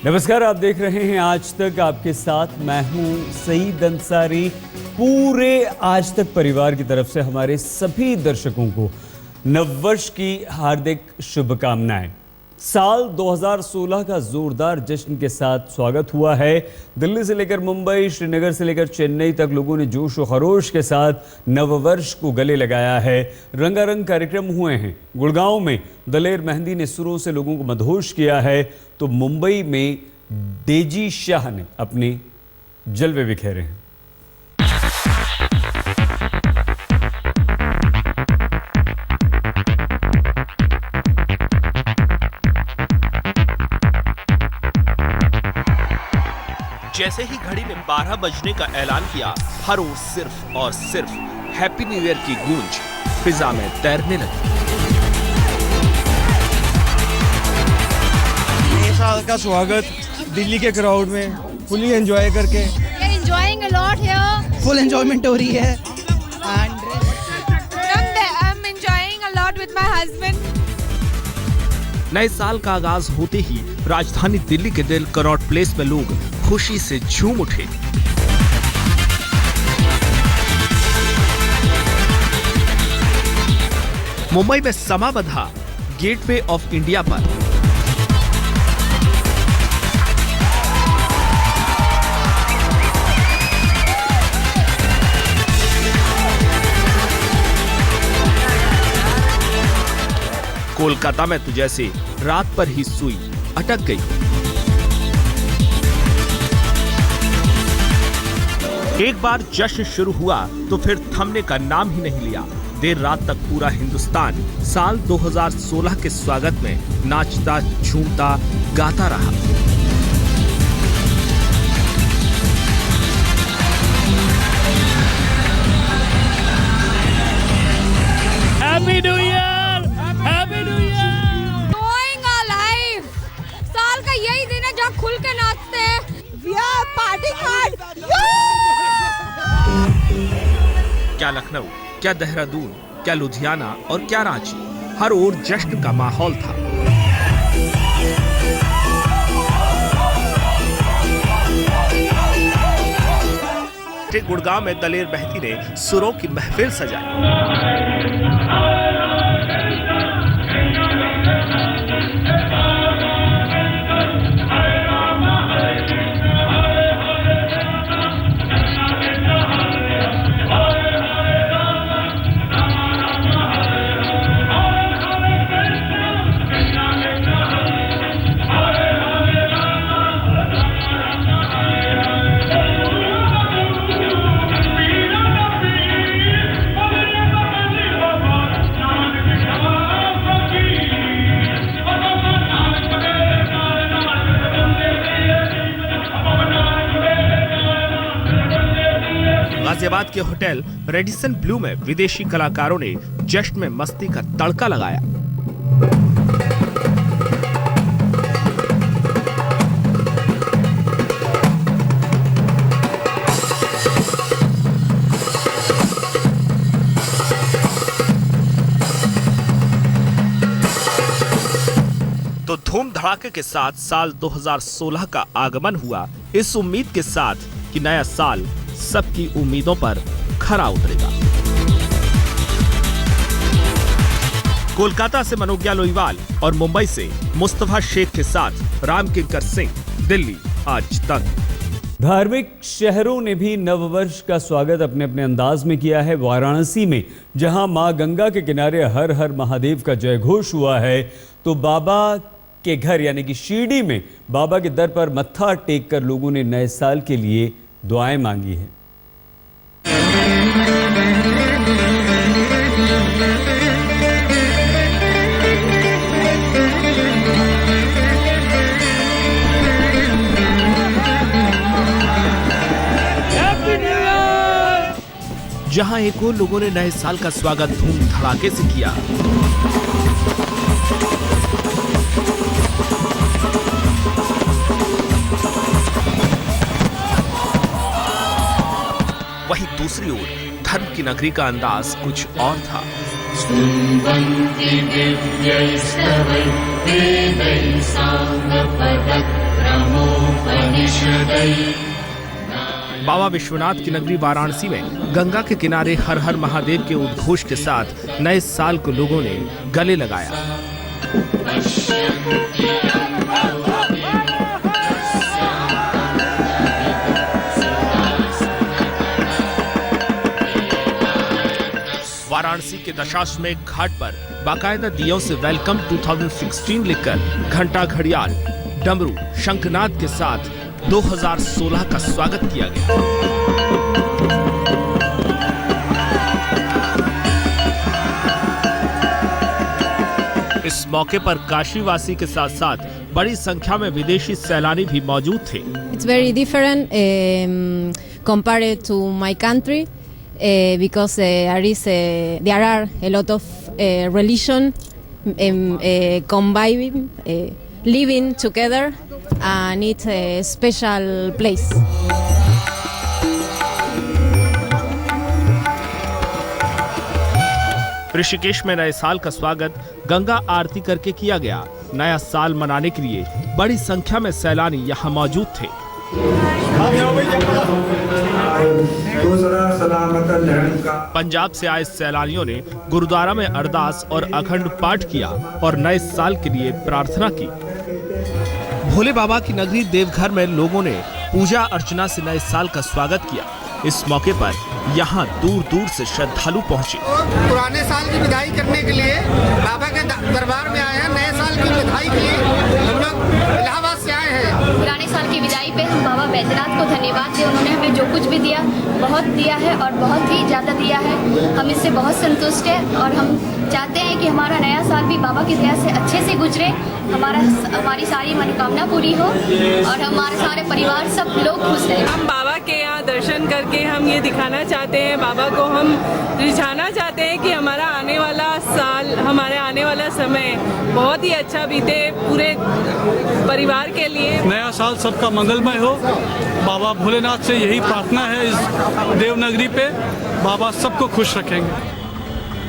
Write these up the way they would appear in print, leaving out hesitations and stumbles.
नमस्कार, आप देख रहे हैं आज तक। आपके साथ मैं हूं सईद अंसारी। पूरे आज तक परिवार की तरफ से हमारे सभी दर्शकों को नववर्ष की हार्दिक शुभकामनाएं। साल 2016 का जोरदार जश्न के साथ स्वागत हुआ है। दिल्ली से लेकर मुंबई, श्रीनगर से लेकर चेन्नई तक लोगों ने जोश और खरोश के साथ नववर्ष को गले लगाया है। रंगारंग कार्यक्रम हुए हैं। गुड़गांव में दलेर मेहंदी ने सुरों से लोगों को मदहोश किया है, तो मुंबई में डेजी शाह ने अपने जलवे बिखेरे हैं। जैसे ही घड़ी ने 12 बजने का ऐलान किया, हर ओर सिर्फ और सिर्फ हैप्पी न्यू ईयर की गूंज फिजा में तैरने लगी। नए साल का स्वागत दिल्ली के क्राउड में फुली एंजॉय करके। Enjoying a lot here. Full enjoyment हो रही है। I'm enjoying a lot with my husband. नए साल का आगाज होते ही राजधानी दिल्ली के दिल कनॉट प्लेस में लोग खुशी से झूम उठे। मुंबई में समा बंधा गेटवे ऑफ इंडिया पर। कोलकाता में तो जैसे रात पर ही सुई अटक गई। एक बार जश्न शुरू हुआ तो फिर थमने का नाम ही नहीं लिया। देर रात तक पूरा हिंदुस्तान साल 2016 के स्वागत में नाचता, झूमता, गाता रहा। Happy new year, happy new year. Enjoying our life. साल का यही दिन है जब खुल के नाचते हैं। We are party hard. क्या लखनऊ, क्या देहरादून, क्या लुधियाना और क्या रांची, हर ओर जश्न का माहौल था। गुड़गांव में दलेर मेहंदी ने सुरों की महफिल सजाई। गाजियाबाद के होटल रेडिसन ब्लू में विदेशी कलाकारों ने जश्न में मस्ती का तड़का लगाया। तो धूम धड़ाके के साथ साल 2016 का आगमन हुआ, इस उम्मीद के साथ कि नया साल सबकी उम्मीदों पर खरा उतरेगा। कोलकाता से मनोज्ञा लोईवाल और मुंबई से मुस्तफा शेख के साथ राम किंकर सिंह, दिल्ली आज तक। धार्मिक शहरों ने भी नववर्ष का स्वागत अपने अपने अंदाज में किया है। वाराणसी में जहां मां गंगा के किनारे हर हर महादेव का जयघोष हुआ है, तो बाबा के घर यानी कि शिरडी में बाबा के दर पर मत्था टेक कर लोगों ने नए साल के लिए दुआएं मांगी हैं। जहां एक और लोगों ने नए साल का स्वागत धूम धड़ाके से किया, वहीं दूसरी ओर धर्म की नगरी का अंदाज कुछ और था। शृण्वन्ति दिव्यैस्तवैः वेदैः साङ्गपदक्रमैः बाबा विश्वनाथ की नगरी वाराणसी में गंगा के किनारे हर हर महादेव के उद्घोष के साथ नए साल को लोगों ने गले लगाया। वाराणसी के दशाश्वमेध घाट पर बाकायदा दियों से वेलकम 2016 लिखकर घंटा घड़ियाल डमरू शंखनाद के साथ 2016 का स्वागत किया गया। इस मौके पर काशीवासी के साथ साथ बड़ी संख्या में विदेशी सैलानी भी मौजूद थे। It's very different compared to my country because there are a lot of religion combining, living together, and it's a special place. Rishikesh में नए साल का स्वागत गंगा आरती करके किया गया। नया साल मनाने के लिए बड़ी संख्या में सैलानी यहाँ मौजूद थे। पंजाब से आए सैलानियों ने गुरुद्वारा में अरदास और अखंड पाठ किया और नए साल के लिए प्रार्थना की। भोले बाबा की नगरी देवघर में लोगों ने पूजा अर्चना से नए साल का स्वागत किया। इस मौके पर यहाँ दूर दूर से श्रद्धालु पहुँचे। पुराने साल की विदाई करने के लिए बाबा के दरबार में आए हैं। नए साल की विदाई के लिए हम लोग इलाहाबाद से आए हैं। पुराने साल की विदाई पे हम बाबा बैजनाथ को धन्यवाद दें। उन्होंने हमें जो कुछ भी दिया बहुत दिया है और बहुत ही ज़्यादा दिया है। हम इससे बहुत संतुष्ट हैं और हम चाहते हैं कि हमारा नया साल भी बाबा की दया से अच्छे से गुजरे, हमारी सारी मनोकामना पूरी हो और हमारे सारे परिवार सब लोग खुश रहें। हम बाबा के यहाँ दर्शन करके हम ये दिखाना चाहते हैं, बाबा को हम रिझाना चाहते हैं कि हमारा आने वाला साल, हमारे आने वाला समय बहुत ही अच्छा बीते पूरे परिवार के लिए। नया साल सबका मंगलमय हो। बाबा भोलेनाथ से यही प्रार्थना है इस देवनगरी पे, बाबा सबको खुश रखेंगे।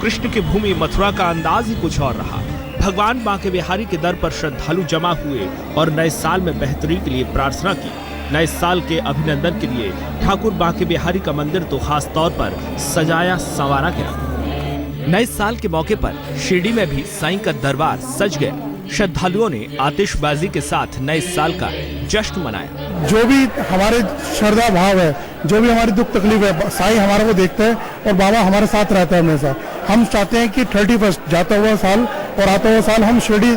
कृष्ण की भूमि मथुरा का अंदाज ही कुछ और रहा। भगवान बांके बिहारी के दर पर श्रद्धालु जमा हुए और नए साल में बेहतरी के लिए प्रार्थना की। नए साल के अभिनंदन के लिए ठाकुर बांके बिहारी का मंदिर तो खास तौर पर सजाया संवारा गया। नए साल के मौके पर शिरडी में भी साईं का दरबार सज गया। श्रद्धालुओं ने आतिशबाजी के साथ नए साल का जश्न मनाया। जो भी हमारे श्रद्धा भाव है, जो भी हमारी दुख तकलीफ है, साईं हमारा को देखता है और बाबा हमारे साथ रहता है हमेशा। हम चाहते हैं कि 31 जाता हुआ साल और आता हुआ साल हम शिरडी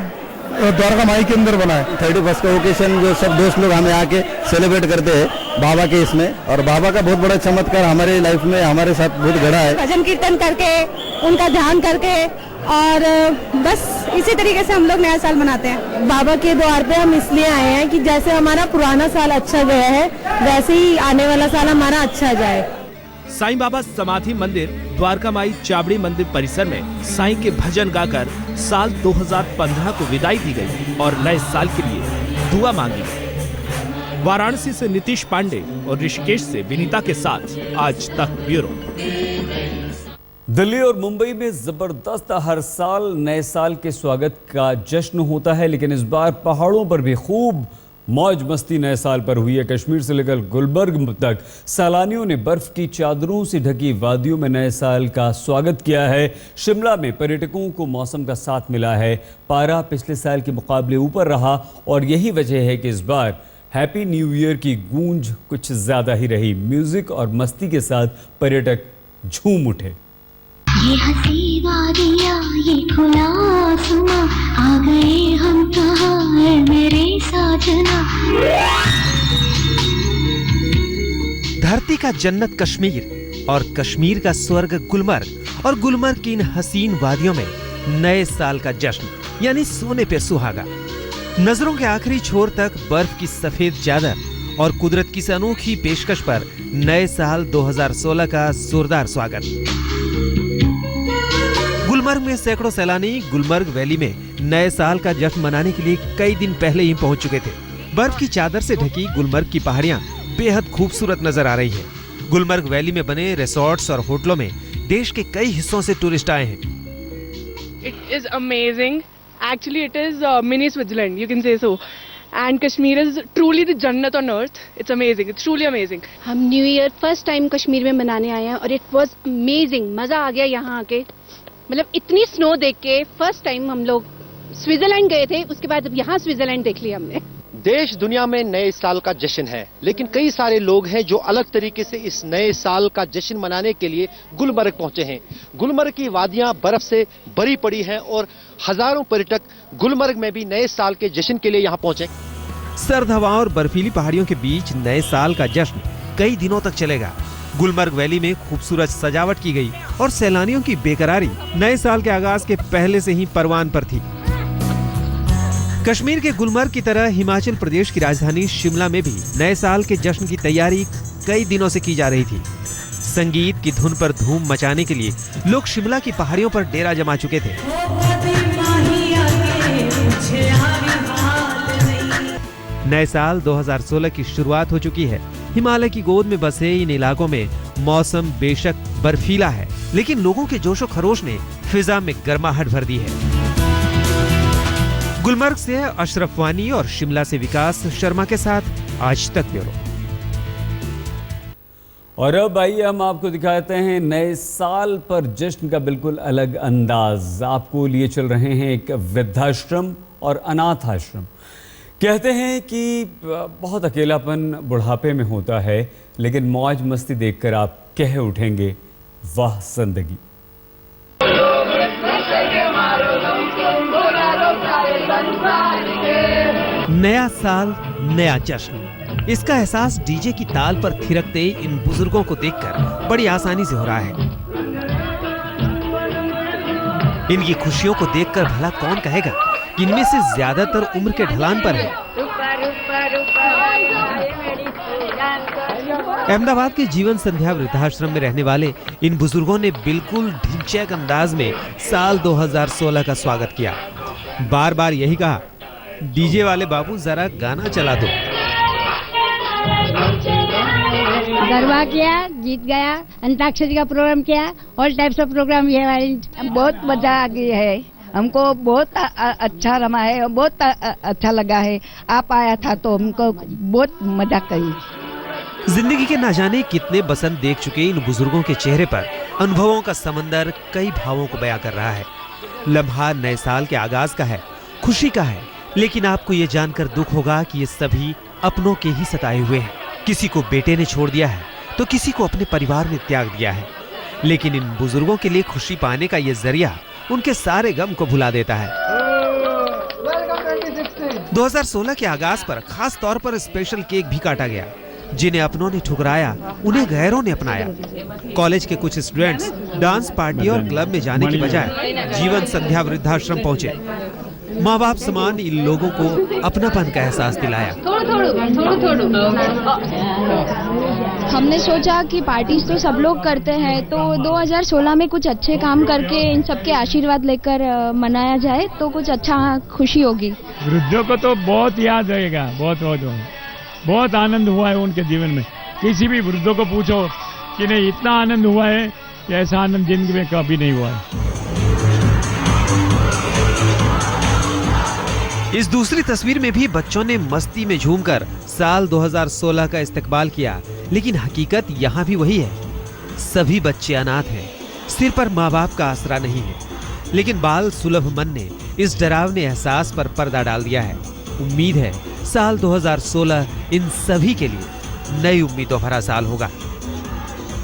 द्वारका माई के अंदर बनाए। 31 का ओकेशन जो सब दोस्त लोग हमें आके सेलिब्रेट करते हैं बाबा के इसमें, और बाबा का बहुत बड़ा चमत्कार हमारे लाइफ में हमारे साथ बहुत घड़ा है। भजन कीर्तन करके, उनका ध्यान करके और बस इसी तरीके से हम लोग नया साल मनाते हैं। बाबा के द्वार पे हम इसलिए आए हैं कि जैसे हमारा पुराना साल अच्छा गया है वैसे ही आने वाला साल हमारा अच्छा जाए। साईं बाबा समाधि मंदिर द्वारका माई चावड़ी मंदिर परिसर में साईं के भजन गाकर साल 2015 को विदाई दी गई और नए साल के लिए दुआ मांगी गई। वाराणसी से नीतीश पांडे और ऋषिकेश से विनीता के साथ आज तक ब्यूरो। दिल्ली और मुंबई में जबरदस्त हर साल नए साल के स्वागत का जश्न होता है, लेकिन इस बार पहाड़ों पर भी खूब मौज मस्ती नए साल पर हुई है। कश्मीर से लेकर गुलबर्ग तक सैलानियों ने बर्फ की चादरों से ढकी वादियों में नए साल का स्वागत किया है। शिमला में पर्यटकों को मौसम का साथ मिला है। पारा पिछले साल के मुकाबले ऊपर रहा और यही वजह है कि इस बार हैप्पी न्यू ईयर की गूंज कुछ ज्यादा ही रही। म्यूजिक और मस्ती के साथ पर्यटक झूम उठे। ये हंसी वादियाँ, ये खुला आसमां, आ गए हम कहाँ है मेरे साजना। धरती का जन्नत कश्मीर और कश्मीर का स्वर्ग गुलमर्ग और गुलमर्ग की इन हसीन वादियों में नए साल का जश्न यानी सोने पे सुहागा। नजरों के आखिरी छोर तक बर्फ की सफेद चादर और कुदरत की इस अनोखी पेशकश पर नए साल 2016 का जोरदार स्वागत। गुलमर्ग में सैकड़ों सैलानी गुलमर्ग वैली में नए साल का जश्न मनाने के लिए कई दिन पहले ही पहुंच चुके थे। बर्फ की चादर से ढकी गुलमर्ग की पहाड़ियां बेहद खूबसूरत नजर आ रही है। गुलमर्ग वैली में बने रिसोर्ट्स और होटलों में देश के कई हिस्सों से टूरिस्ट आए हैं। It is amazing. Actually, it is mini Switzerland, you can say so. and Kashmir is truly the Jannat on earth. It's amazing. It's truly amazing. हम new year first time Kashmir में मनाने आए हैं और इट वाज अमेजिंग. मज़ा आ गया यहाँ आके. मतलब इतनी स्नो देख के फर्स्ट टाइम हम लोग स्विट्जरलैंड गए थे, उसके बाद अब यहाँ स्विट्जरलैंड देख लिया हमने. देश दुनिया में नए साल का जश्न है, लेकिन कई सारे लोग हैं जो अलग तरीके से इस नए साल का जश्न मनाने के लिए गुलमर्ग पहुंचे हैं. गुलमर्ग की वादियां बर्फ से भरी पड़ी हैं और हजारों पर्यटक गुलमर्ग में भी नए साल के जश्न के लिए यहां पहुंचे. सर्द हवाओं और बर्फीली पहाड़ियों के बीच नए साल का जश्न कई दिनों तक चलेगा. गुलमर्ग वैली में खूबसूरत सजावट की गई और सैलानियों की बेकरारी नए साल के आगाज के पहले से ही परवान पर थी. कश्मीर के गुलमर्ग की तरह हिमाचल प्रदेश की राजधानी शिमला में भी नए साल के जश्न की तैयारी कई दिनों से की जा रही थी. संगीत की धुन पर धूम मचाने के लिए लोग शिमला की पहाड़ियों पर डेरा जमा चुके थे. नए साल 2016 की शुरुआत हो चुकी है. हिमालय की गोद में बसे इन इलाकों में मौसम बेशक बर्फीला है, लेकिन लोगों के जोशो खरोश ने फिजा में गर्माहट भर दी है. गुलमर्ग से अशरफ वानी और शिमला से विकास शर्मा के साथ आज तक ब्यूरो. और अब आइए हम आपको दिखाते हैं नए साल पर जश्न का बिल्कुल अलग अंदाज. आपको लिए चल रहे हैं एक वृद्धाश्रम और अनाथ आश्रम. कहते हैं कि बहुत अकेलापन बुढ़ापे में होता है, लेकिन मौज मस्ती देखकर आप कह उठेंगे वाह जिंदगी. नया साल नया जश्न, इसका एहसास डीजे की ताल पर थिरकते इन बुजुर्गों को देखकर बड़ी आसानी से हो रहा है. इनकी खुशियों को देखकर भला कौन कहेगा कि इनमें से ज्यादातर उम्र के ढलान पर है. अहमदाबाद के जीवन संध्या वृद्धाश्रम में रहने वाले इन बुजुर्गों ने बिल्कुल ढिंचैक अंदाज में साल 2016 का स्वागत किया. बार बार यही कहा, डीजे वाले बाबू जरा गाना चला दो. गरबा किया, जीत गया, अंताक्षरी का प्रोग्राम किया, ऑल टाइप्स ऑफ प्रोग्राम ये हमारी बहुत मजा आ गई है. हमको बहुत अच्छा रमा है और बहुत अच्छा लगा है. आप आया था तो हमको बहुत मजा करी. जिंदगी के ना जाने कितने बसंत देख चुके इन बुजुर्गों के चेहरे पर अनुभवों का समंदर कई भावों को बयां कर रहा है. लम्हा नए साल के आगाज का है, खुशी का है, लेकिन आपको ये जानकर दुख होगा कि ये सभी अपनों के ही सताए हुए हैं. किसी को बेटे ने छोड़ दिया है तो किसी को अपने परिवार ने त्याग दिया है, लेकिन इन बुजुर्गों के लिए खुशी पाने का ये जरिया उनके सारे गम को भुला देता है. 2016 के आगाज पर खास तौर पर स्पेशल केक भी काटा गया. जिन्हें अपनों ने ठुकराया उन्हें गैरों ने अपनाया. कॉलेज के कुछ स्टूडेंट्स डांस पार्टी और क्लब में जाने की बजाय जीवन संध्या वृद्धाश्रम पहुंचे. माँ बाप समान इन लोगों को अपनापन का एहसास दिलाया. हमने सोचा कि पार्टीज तो सब लोग करते हैं, तो 2016 में कुछ अच्छे काम करके इन सबके आशीर्वाद लेकर मनाया जाए तो कुछ अच्छा खुशी होगी. वृद्धों को तो बहुत याद रहेगा, बहुत आनंद हुआ है उनके जीवन में. किसी भी वृद्धों को पूछो कि नहीं इतना आनंद हुआ है कि ऐसा आनंद जिंदगी में कभी नहीं हुआ है. इस दूसरी तस्वीर में भी बच्चों ने मस्ती में झूमकर साल 2016 का इस्तकबाल किया, लेकिन हकीकत यहाँ भी वही है. सभी बच्चे अनाथ हैं, सिर पर माँ बाप का आसरा नहीं है. लेकिन बाल सुलभ मन ने इस डरावने एहसास पर पर्दा डाल दिया है. उम्मीद है साल 2016 इन सभी के लिए नई उम्मीदों भरा साल होगा.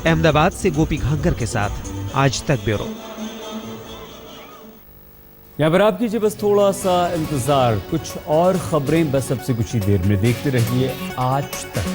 अहमदाबाद से गोपी घांगर के साथ आज तक ब्यूरो. यहाँ पर आप कीजिए बस थोड़ा सा इंतजार, कुछ और खबरें बस अब से कुछ ही देर में. देखते रहिए आज तक.